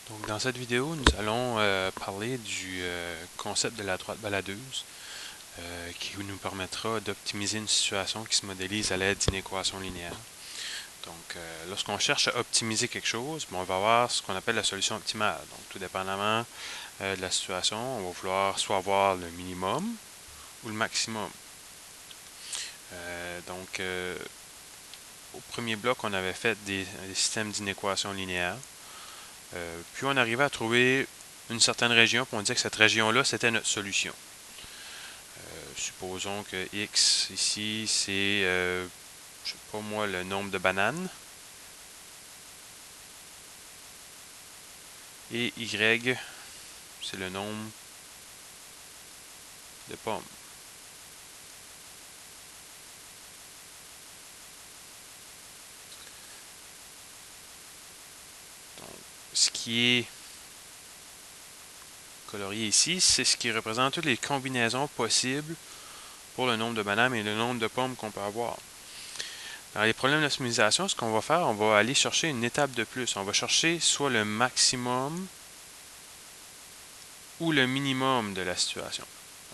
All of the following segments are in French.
Donc, dans cette vidéo, nous allons parler du concept de la droite baladeuse qui nous permettra d'optimiser une situation qui se modélise à l'aide d'une équation linéaire. Donc, lorsqu'on cherche à optimiser quelque chose, on va avoir ce qu'on appelle la solution optimale. Donc, tout dépendamment de la situation, on va vouloir soit avoir le minimum ou le maximum. Au premier bloc, on avait fait des systèmes d'inéquation linéaire. Puis on arrivait à trouver une certaine région, puis on disait que cette région-là, c'était notre solution. Supposons que X ici, c'est, je sais pas moi, le nombre de bananes. Et Y, c'est le nombre de pommes. Donc, ce qui est colorié ici, c'est ce qui représente toutes les combinaisons possibles pour le nombre de bananes et le nombre de pommes qu'on peut avoir. Dans les problèmes d'optimisation, ce qu'on va faire, on va aller chercher une étape de plus. On va chercher soit le maximum ou le minimum de la situation.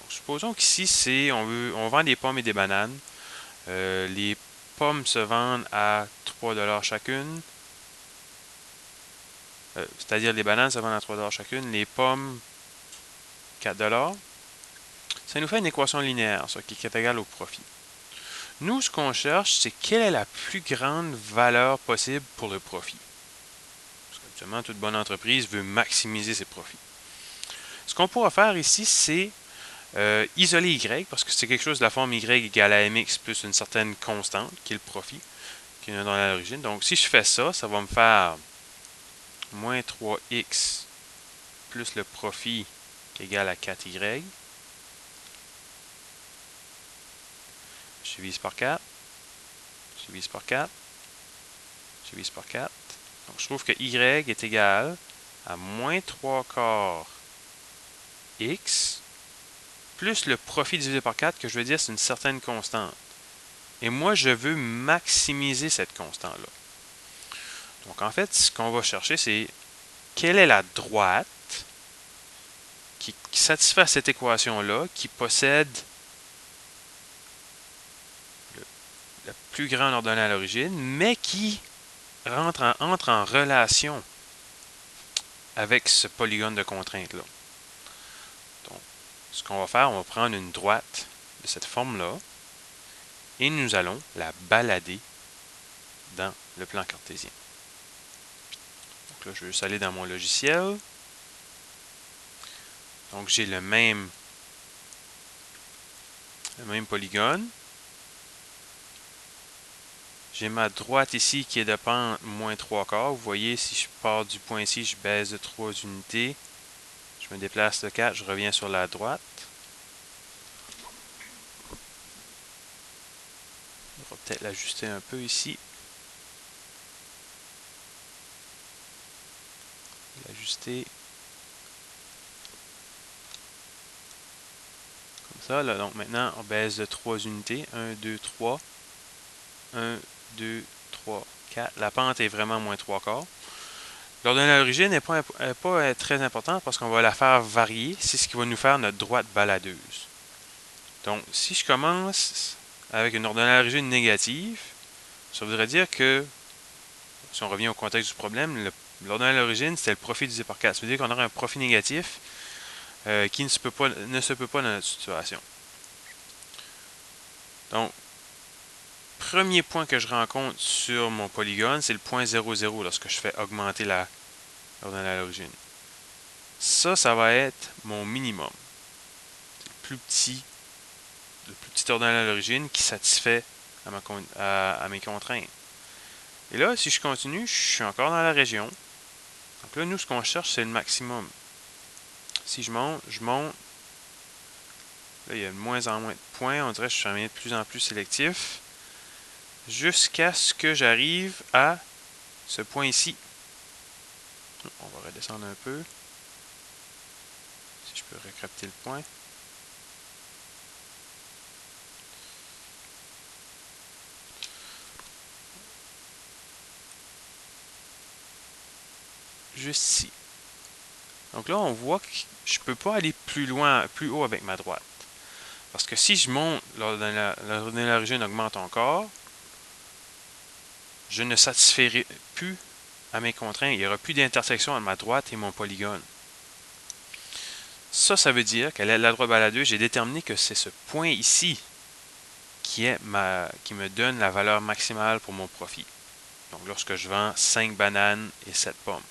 Donc, supposons qu'ici, on vend des pommes et des bananes. Les pommes se vendent à 3$ chacune. C'est-à-dire les bananes se vendent à 3$ chacune. Les pommes, 4$. Ça nous fait une équation linéaire, ça, qui est égale au profit. Nous, ce qu'on cherche, c'est quelle est la plus grande valeur possible pour le profit. Parce qu'habituellement, toute bonne entreprise veut maximiser ses profits. Ce qu'on pourra faire ici, c'est isoler Y, parce que c'est quelque chose de la forme Y égale à mx plus une certaine constante, qui est le profit, qui est dans l'origine. Donc, si je fais ça, ça va me faire moins 3x plus le profit qui est égal à 4y. Je divise par 4. Je divise par 4. Je divise par 4. Donc, je trouve que y est égal à moins 3 quarts x plus le profit divisé par 4, que je veux dire, c'est une certaine constante. Et moi, je veux maximiser cette constante-là. Donc, en fait, ce qu'on va chercher, c'est quelle est la droite qui satisfait cette équation-là, qui possède le plus grand ordonnée à l'origine, mais qui entre en relation avec ce polygone de contrainte-là. Donc, ce qu'on va faire, on va prendre une droite de cette forme-là et nous allons la balader dans le plan cartésien. Donc là, je vais juste aller dans mon logiciel. Donc, j'ai le même polygone. J'ai ma droite ici qui est de pente moins 3 quarts. Vous voyez, si je pars du point ici, je baisse de 3 unités. Je me déplace de 4, je reviens sur la droite. On va peut-être l'ajuster un peu ici. L'ajuster comme ça. Là. Donc maintenant, on baisse de 3 unités. 1, 2, 3. 1, 2, 3, 4. La pente est vraiment moins 3 quarts. L'ordonnée à l'origine n'est pas très importante parce qu'on va la faire varier. C'est ce qui va nous faire notre droite baladeuse. Donc, si je commence avec une ordonnée à l'origine négative, ça voudrait dire que, si on revient au contexte du problème, l'ordonnée à l'origine, c'était le profit divisé par 4. Ça veut dire qu'on aura un profit négatif qui ne se peut pas dans notre situation. Donc, premier point que je rencontre sur mon polygone, c'est le point 0,0 lorsque je fais augmenter l'ordonnée à l'origine. Ça va être mon minimum. C'est le plus petit ordonnée à l'origine qui satisfait à mes contraintes. Et là, si je continue, je suis encore dans la région. Donc là, nous, ce qu'on cherche, c'est le maximum. Si je monte, là, il y a de moins en moins de points. On dirait que je suis de plus en plus sélectif. Jusqu'à ce que j'arrive à ce point ici. On va redescendre un peu. Si je peux recapter le point. Juste ici. Donc là, on voit que je ne peux pas aller plus loin, plus haut avec ma droite. Parce que si je monte, l'ordonnée de l'origine augmente encore, je ne satisferai plus à mes contraintes. Il n'y aura plus d'intersection entre ma droite et mon polygone. Ça veut dire qu'à la droite baladeuse, j'ai déterminé que c'est ce point ici qui me donne la valeur maximale pour mon profit. Donc lorsque je vends 5 bananes et 7 pommes.